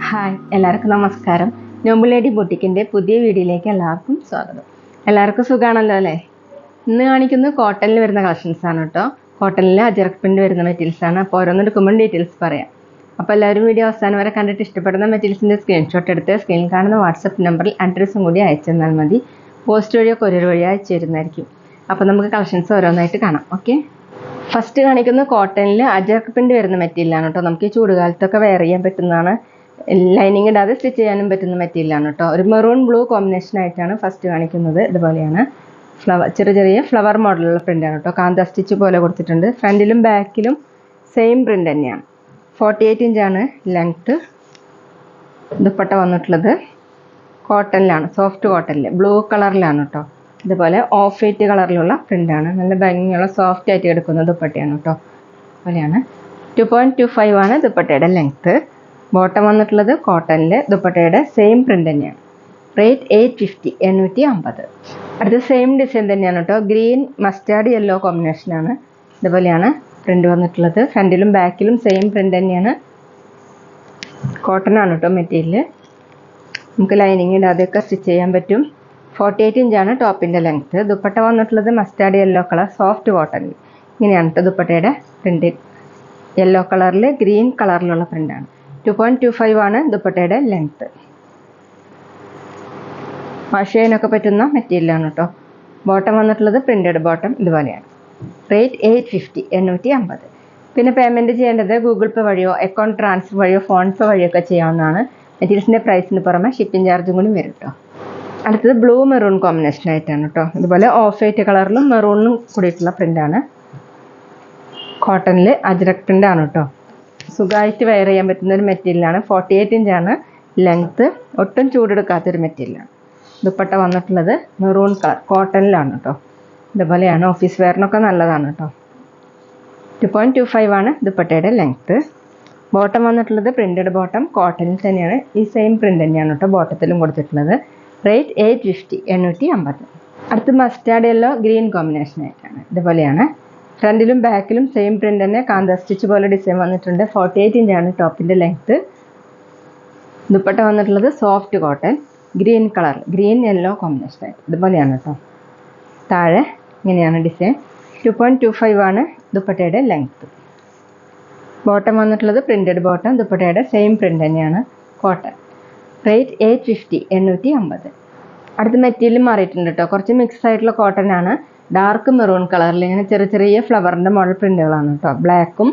Hi, എല്ലാവർക്കും നമസ്കാരം. Noble lady ബൊട്ടിക്കിൻ്റെ പുതിയ വീഡിയോയിലേക്ക് എല്ലാവർക്കും സ്വാഗതം. എല്ലാവർക്കും സുഖമാണല്ലോ അല്ലേ? ഇന്ന് കാണിക്കുന്നത് കോട്ടണിൽ വരുന്ന കളക്ഷൻസ് ആണ് കേട്ടോ. കോട്ടണിൽ അജറക് പ്രിൻ്റ് വരുന്ന മെറ്റീരിയൽസ് ആണ്. അപ്പോൾ ഓരോന്നെടുക്കുമ്പോൾ ഡീറ്റെയിൽസ് പറയാം. അപ്പോൾ എല്ലാവരും വീഡിയോ അവസാനം വരെ കണ്ടിട്ട് ഇഷ്ടപ്പെടുന്ന മെറ്റീരിയൽസിൻ്റെ സ്ക്രീൻഷോട്ട് എടുത്ത് സ്ക്രീനിൽ കാണുന്ന വാട്സപ്പ് നമ്പറിൽ അഡ്രസ്സും കൂടി അയച്ചു തന്നാൽ മതി. പോസ്റ്റ് വഴിയോ കൊറിയർ വഴിയോ അയച്ചു തരുന്നതായിരിക്കും. അപ്പോൾ നമുക്ക് കളക്ഷൻസ് ഓരോന്നായിട്ട് കാണാം. ഓക്കെ, ഫസ്റ്റ് കാണിക്കുന്നത് കോട്ടണിൽ അജറക് പ്രിൻ്റ് വരുന്ന മെറ്റീരിയലാണ് കേട്ടോ. നമുക്ക് ഈ ചൂടുകാലത്തൊക്കെ വെയർ ചെയ്യാൻ പറ്റുന്നതാണ്. ലൈനിങ് ഇടാതെ സ്റ്റിച്ച് ചെയ്യാനും പറ്റുന്ന മെറ്റീരിയലാണ് കേട്ടോ. ഒരു മെറൂൺ ബ്ലൂ കോമ്പിനേഷൻ ആയിട്ടാണ് ഫസ്റ്റ് കാണിക്കുന്നത്. ഇതുപോലെയാണ് ചെറിയ ഫ്ലവർ മോഡലുള്ള പ്രിൻ്റാണ് കേട്ടോ. കാന്ത സ്റ്റിച്ച് പോലെ കൊടുത്തിട്ടുണ്ട്. ഫ്രണ്ടിലും ബാക്കിലും സെയിം പ്രിൻ്റ് തന്നെയാണ്. 48 ഇഞ്ചാണ് ലെങ്ത്ത്. ദുപ്പട്ട വന്നിട്ടുള്ളത് കോട്ടണിലാണ്, സോഫ്റ്റ് കോട്ടണിൽ ബ്ലൂ കളറിലാണ് കേട്ടോ. ഇതുപോലെ ഓഫ് വൈറ്റ് കളറിലുള്ള പ്രിൻ്റാണ്. നല്ല ഭംഗിയുള്ള സോഫ്റ്റ് ആയിട്ട് എടുക്കുന്ന ദുപ്പട്ടയാണ് കേട്ടോ. അതുപോലെയാണ് 2.25 ആണ് ദുപ്പട്ടയുടെ ലെങ്ത്ത്. ബോട്ടം വന്നിട്ടുള്ളത് കോട്ടണിൽ, ദുപ്പട്ടയുടെ സെയിം പ്രിൻ്റ് തന്നെയാണ്. റേറ്റ് 850, 850. അടുത്ത സെയിം ഡിസൈൻ തന്നെയാണ് കേട്ടോ. ഗ്രീൻ മസ്റ്റാർഡ് യെല്ലോ കോമ്പിനേഷനാണ്. ഇതുപോലെയാണ് പ്രിൻ്റ് വന്നിട്ടുള്ളത്. ഫ്രണ്ടിലും ബാക്കിലും സെയിം പ്രിൻ്റ് തന്നെയാണ്. കോട്ടൺ ആണ് കേട്ടോ മെറ്റീരിയൽ. നമുക്ക് ലൈനിങ് ഇടാതെയൊക്കെ സ്റ്റിച്ച് ചെയ്യാൻ പറ്റും. 48 ഇഞ്ചാണ് ടോപ്പിൻ്റെ ലെങ്ത്ത്. ദുപ്പട്ട വന്നിട്ടുള്ളത് മസ്റ്റാർഡ് യെല്ലോ കളർ സോഫ്റ്റ് കോട്ടണിൽ. ഇങ്ങനെയാണ് കേട്ടോ ദുപ്പട്ടയുടെ പ്രിൻ്റ്. യെല്ലോ കളറിൽ ഗ്രീൻ കളറിലുള്ള പ്രിൻ്റാണ്. 2.25 ആണ് ദുപ്പട്ടയുടെ ലെങ്ത്ത്. വാഷ് ചെയ്യാനൊക്കെ പറ്റുന്ന മെറ്റീരിയലാണ് കേട്ടോ. ബോട്ടം വന്നിട്ടുള്ളത് പ്രിൻ്റഡ് ബോട്ടം ഇതുപോലെയാണ്. റേറ്റ് 850, 850. പിന്നെ പേയ്മെൻറ്റ് ചെയ്യേണ്ടത് ഗൂഗിൾ പേ വഴിയോ അക്കൗണ്ട് ട്രാൻസ്ഫർ വഴിയോ ഫോൺ പേ വഴിയോ ഒക്കെ ചെയ്യാവുന്നതാണ്. മെറ്റീരിയൽസിൻ്റെ പ്രൈസിന് പുറമെ ഷിപ്പിംഗ് ചാർജും കൂടി വരും കേട്ടോ. അടുത്തത് ബ്ലൂ മെറൂൺ കോമ്പിനേഷൻ ആയിട്ടാണ് കേട്ടോ. ഇതുപോലെ ഓഫ് വൈറ്റ് കളറിലും മെറൂണിനും കൂടിയിട്ടുള്ള പ്രിൻ്റാണ്. കോട്ടണിൽ അജ്രക് പ്രിൻ്റ് ആണ് കേട്ടോ. സുഖമായിട്ട് വെയർ ചെയ്യാൻ പറ്റുന്ന ഒരു മെറ്റീരിയലാണ്. 48 ഇഞ്ചാണ് ലെങ്ത്ത്. ഒട്ടും ചൂടെടുക്കാത്തൊരു മെറ്റീരിയലാണ്. ദുപ്പട്ട വന്നിട്ടുള്ളത് മെറൂൺ കളർ കോട്ടണിലാണ് കേട്ടോ. ഇതുപോലെയാണ് ഓഫീസ് വെയറിനൊക്കെ നല്ലതാണ് കേട്ടോ. 2.25 ആണ് ദുപ്പട്ടയുടെ ലെങ്ത്ത്. ബോട്ടം വന്നിട്ടുള്ളത് പ്രിൻ്റഡ് ബോട്ടം കോട്ടണിൽ തന്നെയാണ്. ഈ സെയിം പ്രിൻ്റ് തന്നെയാണ് കേട്ടോ ബോട്ടത്തിലും കൊടുത്തിട്ടുള്ളത്. റേറ്റ് 850, 850. അടുത്ത് മസ്റ്റാർഡ് യെല്ലോ ഗ്രീൻ കോമ്പിനേഷൻ ആയിട്ടാണ്. ഇതുപോലെയാണ് ഫ്രണ്ടിലും ബാക്കിലും സെയിം പ്രിൻ്റ് തന്നെ. കാന്ത സ്റ്റിച്ച് പോലെ ഡിസൈൻ വന്നിട്ടുണ്ട്. 48 ഇഞ്ചാണ് ടോപ്പിൻ്റെ ലെങ്ത്ത്. ദുപ്പട്ട വന്നിട്ടുള്ളത് soft cotton green colour green yellow combination ആയിട്ട്. ഇതുപോലെയാണ് കേട്ടോ. താഴെ ഇങ്ങനെയാണ് ഡിസൈൻ. 2.25 ആണ് ദുപ്പട്ടയുടെ ലെങ്ത്ത്. ബോട്ടം വന്നിട്ടുള്ളത് പ്രിൻ്റഡ് ബോട്ടം. ദുപ്പട്ടയുടെ സെയിം പ്രിൻ്റ് തന്നെയാണ് കോട്ടൺ. റേറ്റ് 850, 850. അടുത്ത മെറ്റീരിയൽ മാറിയിട്ടുണ്ട് കേട്ടോ. കുറച്ച് മിക്സ് ആയിട്ടുള്ള കോട്ടൺ ആണ്. ഡാർക്ക് മെറൂൺ കളറിൽ ഇങ്ങനെ ചെറിയ ഫ്ലവറിൻ്റെ മോഡൽ പ്രിൻ്റുകളാണ് കേട്ടോ. ബ്ലാക്കും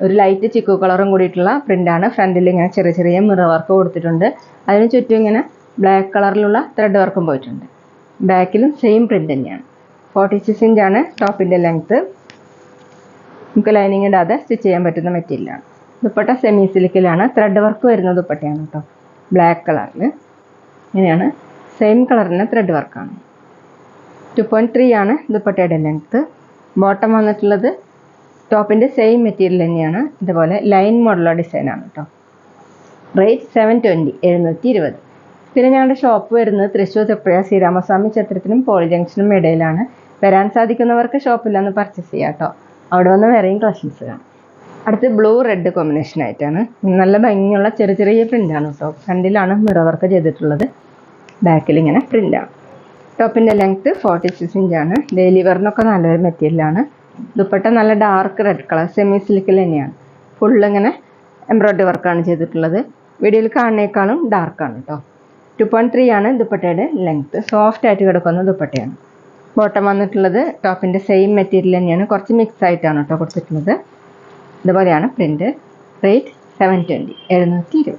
ഒരു ലൈറ്റ് ചിക്കു കളറും കൂടിയിട്ടുള്ള പ്രിൻ്റാണ്. ഫ്രണ്ടിൽ ഇങ്ങനെ ചെറിയ മിറർ വർക്ക് കൊടുത്തിട്ടുണ്ട്. അതിന് ചുറ്റും ഇങ്ങനെ ബ്ലാക്ക് കളറിലുള്ള ത്രെഡ് വർക്കും പോയിട്ടുണ്ട്. ബാക്കിലും സെയിം പ്രിൻ്റ് തന്നെയാണ്. 46 ഇഞ്ചാണ് ടോപ്പിൻ്റെ ലെങ്ത്ത്. നമുക്ക് ലൈനിങ് ഇടാതെ സ്റ്റിച്ച് ചെയ്യാൻ പറ്റുന്ന മെറ്റീരിയലാണ്. ദുപ്പട്ട സെമി സിൽക്കിലാണ്. ത്രെഡ് വർക്ക് വരുന്ന ദുപ്പട്ടയാണ് കേട്ടോ. ബ്ലാക്ക് കളറിൽ ഇങ്ങനെയാണ് സെയിം കളറിന് ത്രെഡ് വർക്കാണ്. 2.3 ആണ് ദുപ്പട്ടയുടെ ലെങ്ത്ത്. ബോട്ടം വന്നിട്ടുള്ളത് ടോപ്പിൻ്റെ സെയിം മെറ്റീരിയൽ തന്നെയാണ്. ഇതുപോലെ ലൈൻ മോഡലുള്ള ഡിസൈനാണ് കേട്ടോ. റേറ്റ് 720, 720. പിന്നെ ഞങ്ങളുടെ ഷോപ്പ് വരുന്നത് തൃശ്ശൂർ തൃപ്പുഴ ശ്രീരാമസ്വാമി ക്ഷേത്രത്തിനും പോളി ജംഗ്ഷനും ഇടയിലാണ്. വരാൻ സാധിക്കുന്നവർക്ക് ഷോപ്പിലൊന്ന് പർച്ചേസ് ചെയ്യാം കേട്ടോ. അവിടെ വന്ന് വേറെയും കളക്ഷൻസ് കാണാം. അടുത്ത് ബ്ലൂ റെഡ് കോമ്പിനേഷൻ ആയിട്ടാണ്. നല്ല ഭംഗിയുള്ള ചെറിയ പ്രിൻ്റാണ് കേട്ടോ. ഫ്രണ്ടിലാണ് മിറർ വർക്ക് ചെയ്തിട്ടുള്ളത്. ബാക്കിൽ ഇങ്ങനെ പ്രിൻ്റാണ്. ടോപ്പിൻ്റെ ലെങ്ത്ത് 46 ഇഞ്ചാണ്. ഡെയിലി വെയറിനൊക്കെ നല്ലൊരു മെറ്റീരിയലാണ്. ദുപ്പട്ട നല്ല ഡാർക്ക് റെഡ് കളർ സെമി സിൽക്കിൽ തന്നെയാണ്. ഫുള്ളിങ്ങനെ എംബ്രോയ്ഡറി വർക്കാണ് ചെയ്തിട്ടുള്ളത്. വീഡിയോയിൽ കാണുന്നേക്കാളും ഡാർക്കാണ് കേട്ടോ. 2.3 ആണ് ദുപ്പട്ടയുടെ ലെങ്ത്ത്. സോഫ്റ്റ് ആയിട്ട് കിടക്കുന്ന ദുപ്പട്ടയാണ്. ബോട്ടം വന്നിട്ടുള്ളത് ടോപ്പിൻ്റെ സെയിം മെറ്റീരിയൽ തന്നെയാണ്. കുറച്ച് മിക്സ് ആയിട്ടാണ് കേട്ടോ കൊടുത്തിട്ടുള്ളത്. ഇതുപോലെയാണ് പ്രിൻ്റ്. റേറ്റ് 720, 720.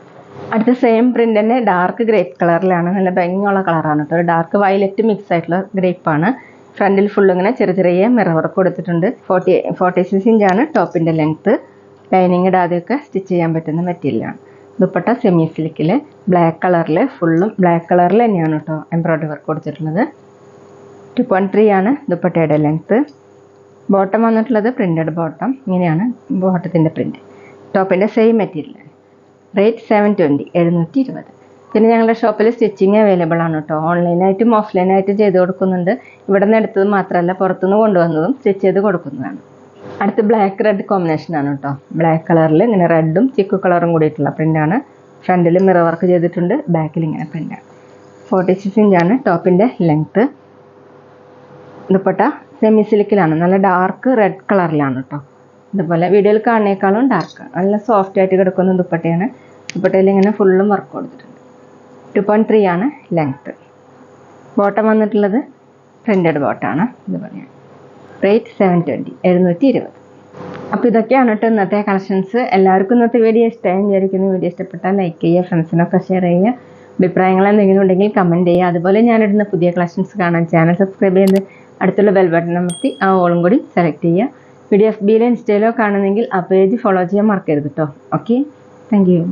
അടുത്ത സെയിം പ്രിൻ്റ് തന്നെ ഡാർക്ക് ഗ്രേപ്പ് കളറിലാണ്. നല്ല ഭംഗിയുള്ള കളറാണ് കേട്ടോ. ഡാർക്ക് വയലറ്റ് മിക്സ് ആയിട്ടുള്ള ഗ്രേപ്പാണ്. ഫ്രണ്ടിൽ ഫുള്ളിങ്ങനെ ചെറിയ മിറർ വർക്ക് കൊടുത്തിട്ടുണ്ട്. 46 ഇഞ്ചാണ് ടോപ്പിൻ്റെ ലെങ്ത്ത്. ലൈനിങ് ഇടാതെയൊക്കെ സ്റ്റിച്ച് ചെയ്യാൻ പറ്റുന്ന മെറ്റീരിയലാണ്. ദുപ്പട്ട സെമി സിൽക്കിൽ ബ്ലാക്ക് കളറിൽ ഫുള്ളും ബ്ലാക്ക് കളറിൽ തന്നെയാണ് കേട്ടോ എംബ്രോയ്ഡറി വർക്ക് കൊടുത്തിട്ടുള്ളത്. 2.3 ആണ് ദുപ്പട്ടയുടെ ലെങ്ത്ത്. ബോട്ടം വന്നിട്ടുള്ളത് പ്രിൻ്റഡ് ബോട്ടം. ഇങ്ങനെയാണ് ബോട്ടത്തിൻ്റെ പ്രിൻ്റ്. ടോപ്പിൻ്റെ സെയിം മെറ്റീരിയൽ. റേറ്റ് 720, 720. പിന്നെ ഞങ്ങളുടെ ഷോപ്പിൽ സ്റ്റിച്ചിങ് അവൈലബിൾ ആണ് കേട്ടോ. ഓൺലൈനായിട്ടും ഓഫ്ലൈനായിട്ടും ചെയ്ത് കൊടുക്കുന്നുണ്ട്. ഇവിടെ നിന്ന് എടുത്തത് മാത്രമല്ല പുറത്തുനിന്ന് കൊണ്ടുവന്നതും സ്റ്റിച്ച് ചെയ്ത് കൊടുക്കുന്നതാണ്. അടുത്ത് ബ്ലാക്ക് റെഡ് കോമ്പിനേഷൻ ആണ് കേട്ടോ. ബ്ലാക്ക് കളറിൽ ഇങ്ങനെ റെഡും ചിക്കു കളറും കൂടിയിട്ടുള്ള പ്രിൻ്റാണ്. ഫ്രണ്ടിൽ മിറർ വർക്ക് ചെയ്തിട്ടുണ്ട്, ബാക്കിൽ ഇങ്ങനെ പ്രിൻ്റാണ്. 46 ഇഞ്ചാണ് ടോപ്പിൻ്റെ ലെങ്ത്ത്. ദുപ്പട്ട സെമി സിൽക്കിലാണ്, നല്ല ഡാർക്ക് റെഡ് കളറിലാണ് കേട്ടോ. ഇതുപോലെ വീഡിയോയിൽ കാണുന്നേക്കാളും ഡാർക്ക്, നല്ല സോഫ്റ്റ് ആയിട്ട് കിടക്കുന്ന ദുപ്പട്ടയാണ്. ദുപ്പട്ടയിൽ ഇങ്ങനെ ഫുള്ളും വർക്ക് കൊടുത്തിട്ടുണ്ട്. 2.3 ആണ് ലെങ്ത്ത്. ബോട്ടം വന്നിട്ടുള്ളത് പ്രിൻ്റഡ് ബോട്ടാണ്. ഇതുപോലെയാണ്. റേറ്റ് 720, 720. അപ്പോൾ ഇതൊക്കെയാണ് കേട്ടോ ഇന്നത്തെ കളക്ഷൻസ്. എല്ലാവർക്കും ഇന്നത്തെ വീഡിയോ ഇഷ്ടമായി വിചാരിക്കുന്നു. വീഡിയോ ഇഷ്ടപ്പെട്ടാൽ ലൈക്ക് ചെയ്യുക, ഫ്രണ്ട്സിനൊക്കെ ഷെയർ ചെയ്യുക. അഭിപ്രായങ്ങൾ എന്തെങ്കിലും ഉണ്ടെങ്കിൽ കമൻറ്റ് ചെയ്യുക. അതുപോലെ ഞാനിടുന്ന പുതിയ കളക്ഷൻസ് കാണാൻ ചാനൽ സബ്സ്ക്രൈബ് ചെയ്ത് അടുത്തുള്ള ബെൽ ബട്ടൺ അമർത്തി ആ ഓളും കൂടി സെലക്ട് ചെയ്യുക. വീഡിയോ FBയിലോ ഇൻസ്റ്റയിലോ കാണുന്നെങ്കിൽ ആ പേജ് ഫോളോ ചെയ്യാൻ മറക്കരുത് കേട്ടോ. Okay, thank you.